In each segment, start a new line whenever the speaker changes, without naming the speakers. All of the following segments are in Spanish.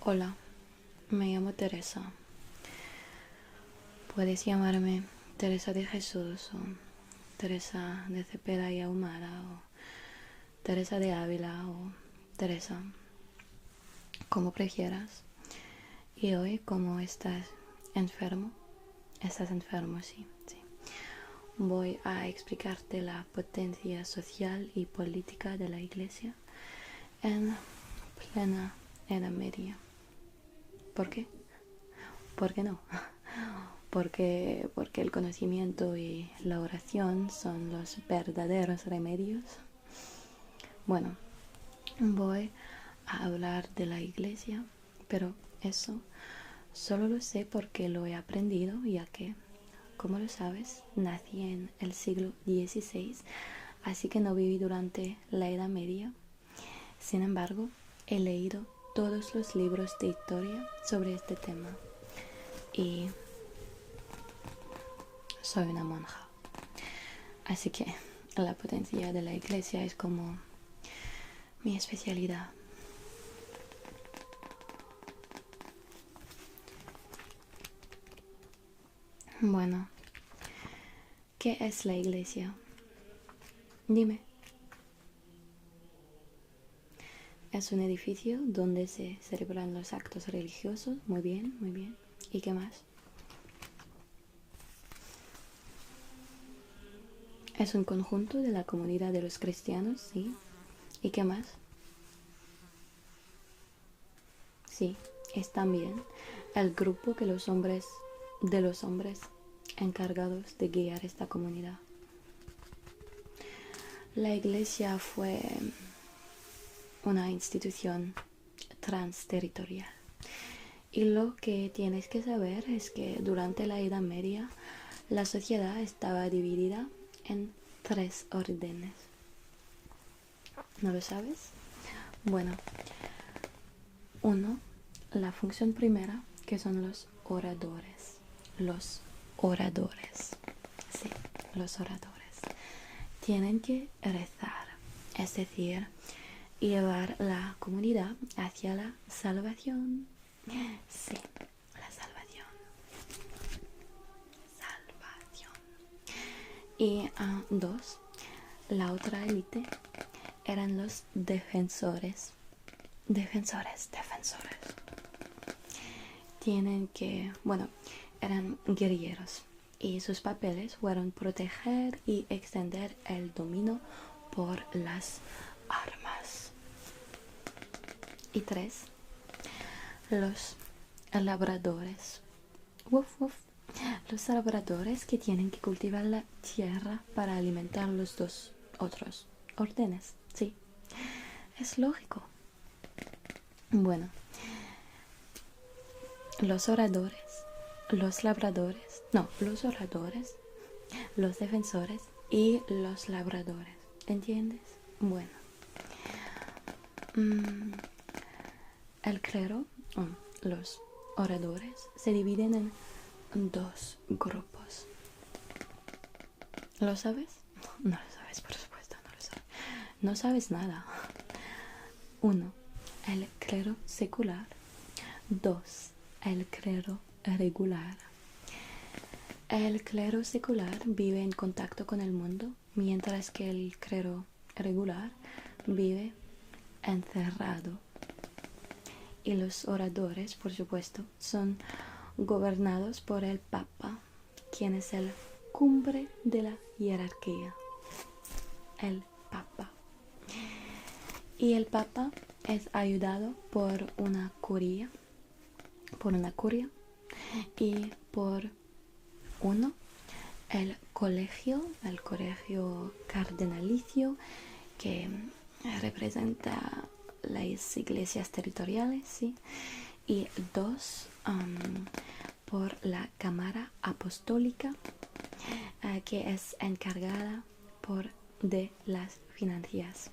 Hola, me llamo Teresa. Puedes llamarme Teresa de Jesús o Teresa de Cepeda y Ahumada o Teresa de Ávila o Teresa, como prefieras. Y hoy, como estás enfermo, sí, sí. Voy a explicarte la potencia social y política de la Iglesia en plena Edad Media. ¿Por qué? ¿Por qué no? Porque el conocimiento y la oración son los verdaderos remedios. Bueno, voy a hablar de la Iglesia, pero eso solo lo sé porque lo he aprendido, ya que, como lo sabes, nací en el siglo XVI, así que no viví durante la Edad Media. Sin embargo, he leído todos los libros de historia sobre este tema y soy una monja. Así que la potencia de la Iglesia es como mi especialidad. Bueno, ¿qué es la Iglesia? Dime. Es un edificio donde se celebran los actos religiosos. Muy bien, muy bien. ¿Y qué más? Es un conjunto de la comunidad de los cristianos, sí. ¿Y qué más? Sí, es también el grupo de los hombres encargados de guiar esta comunidad. La Iglesia fue una institución transterritorial. Y lo que tienes que saber es que durante la Edad Media la sociedad estaba dividida en 3 órdenes. ¿No lo sabes? Bueno, uno, la función primera, que son los oradores. Los oradores. Sí, los oradores. Tienen que rezar, es decir, llevar la comunidad hacia la salvación. Sí, la salvación. Salvación. Y dos, la otra élite eran los defensores. Defensores. Eran guerrilleros y sus papeles fueron proteger y extender el dominio por las armas. Y tres, los labradores. Uf, uf. Los labradores que tienen que cultivar la tierra para alimentar los dos otros órdenes. Sí, es lógico. Bueno, los oradores, los labradores, no, los oradores, los defensores y los labradores. ¿Entiendes? Bueno, el clero, los oradores, se dividen en 2 grupos. ¿Lo sabes? No lo sabes, por supuesto, no lo sabes. No sabes nada. 1. El clero secular. 2. El clero regular. El clero secular vive en contacto con el mundo, mientras que el clero regular vive encerrado. Y los oradores, por supuesto, son gobernados por el Papa, quien es el cumbre de la jerarquía. El Papa. Y el Papa es ayudado por una curia y por el colegio cardenalicio, que representa las iglesias territoriales, ¿sí? Y 2, por la cámara apostólica, que es encargada de las finanzas.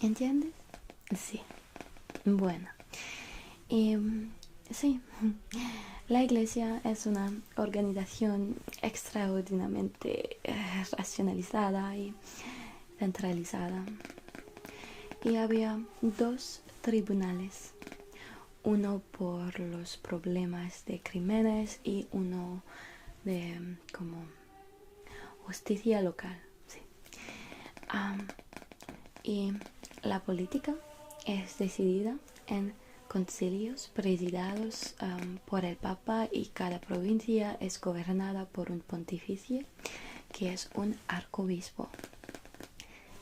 ¿Entiendes? Sí. Bueno, y sí, la Iglesia es una organización extraordinariamente racionalizada y centralizada. Y había 2 tribunales, uno por los problemas de crímenes y uno de como justicia local. Sí. Y la política es decidida en concilios presididos por el Papa, y cada provincia es gobernada por un pontífice que es un arzobispo.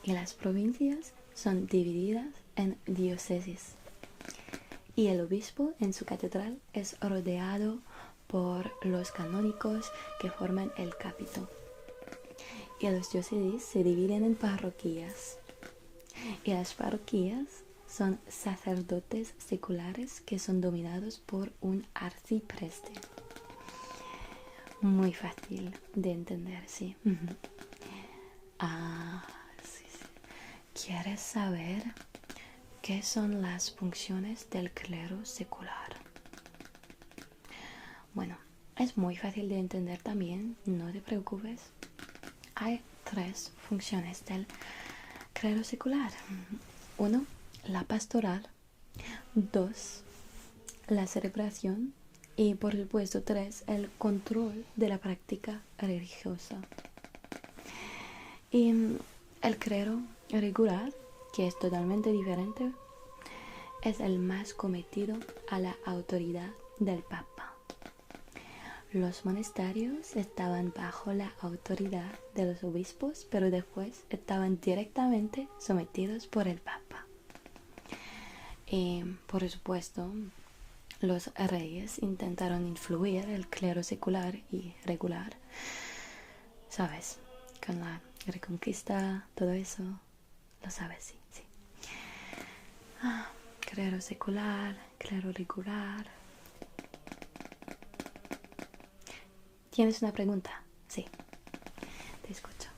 Y las provincias son divididas en diócesis. Y el obispo en su catedral es rodeado por los canónicos que forman el capítulo. Y los diócesis se dividen en parroquias. Y las parroquias son sacerdotes seculares que son dominados por un arcipreste. Muy fácil de entender, sí. Sí, sí. ¿Quieres saber qué son las funciones del clero secular? Bueno, es muy fácil de entender también, no te preocupes. Hay 3 funciones del clero secular. 1, la pastoral. 2, la celebración. Y por supuesto 3, el control de la práctica religiosa. Y el clero regular, que es totalmente diferente, es el más sometido a la autoridad del Papa. Los monasterios estaban bajo la autoridad de los obispos, pero después estaban directamente sometidos por el Papa. Y por supuesto, los reyes intentaron influir el clero secular y regular, ¿sabes? Con la Reconquista, todo eso, lo sabes, sí, sí. Clero secular, clero regular. ¿Tienes una pregunta? Sí, te escucho.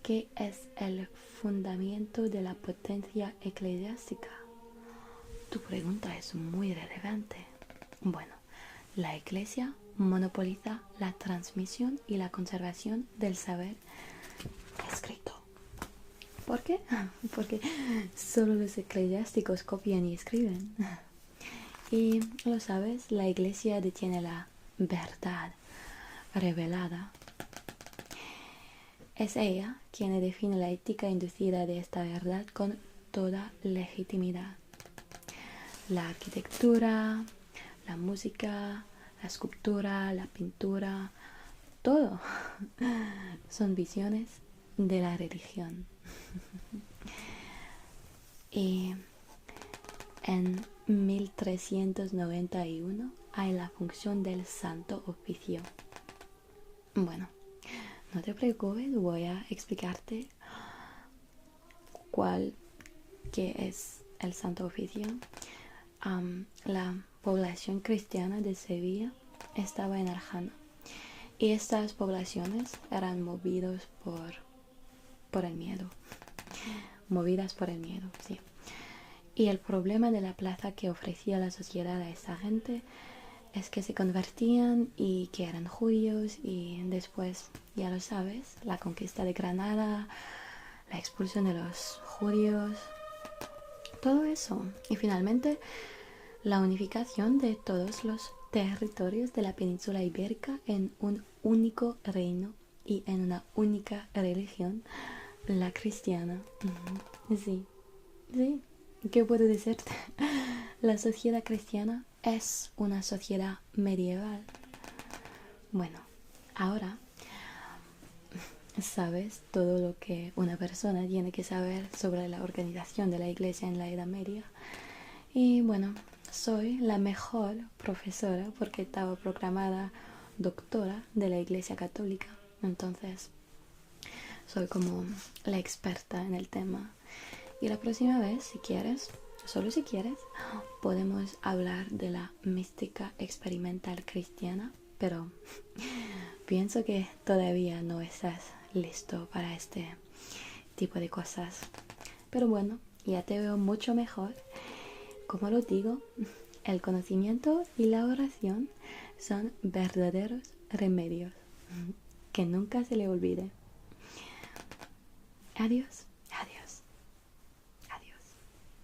¿Qué es el fundamento de la potencia eclesiástica? Tu pregunta es muy relevante. Bueno, la Iglesia monopoliza la transmisión y la conservación del saber escrito. ¿Por qué? Porque solo los eclesiásticos copian y escriben. Y lo sabes, la Iglesia detiene la verdad revelada. Es ella quien define la ética inducida de esta verdad con toda legitimidad. La arquitectura, la música, la escultura, la pintura, todo son visiones de la religión. Y en 1391 hay la función del Santo Oficio. Bueno, no te preocupes, voy a explicarte qué es el Santo Oficio. La población cristiana de Sevilla estaba en Arjona, y estas poblaciones eran movidas por el miedo. Movidas por el miedo, sí. Y el problema de la plaza que ofrecía la sociedad a esa gente es que se convertían y que eran judíos, y después, ya lo sabes, la conquista de Granada, la expulsión de los judíos, todo eso. Y finalmente la unificación de todos los territorios de la península ibérica en un único reino y en una única religión, la cristiana. Sí, sí. ¿Qué puedo decirte? La sociedad cristiana es una sociedad medieval. Bueno, ahora sabes todo lo que una persona tiene que saber sobre la organización de la iglesia en la Edad Media. Y bueno, soy la mejor profesora porque estaba proclamada doctora de la Iglesia Católica. Entonces, soy como la experta en el tema. Y la próxima vez, si quieres, solo si quieres, podemos hablar de la mística experimental cristiana, pero pienso que todavía no estás listo para este tipo de cosas. Pero bueno, ya te veo mucho mejor. Como lo digo, el conocimiento y la oración son verdaderos remedios. Que nunca se le olvide. Adiós.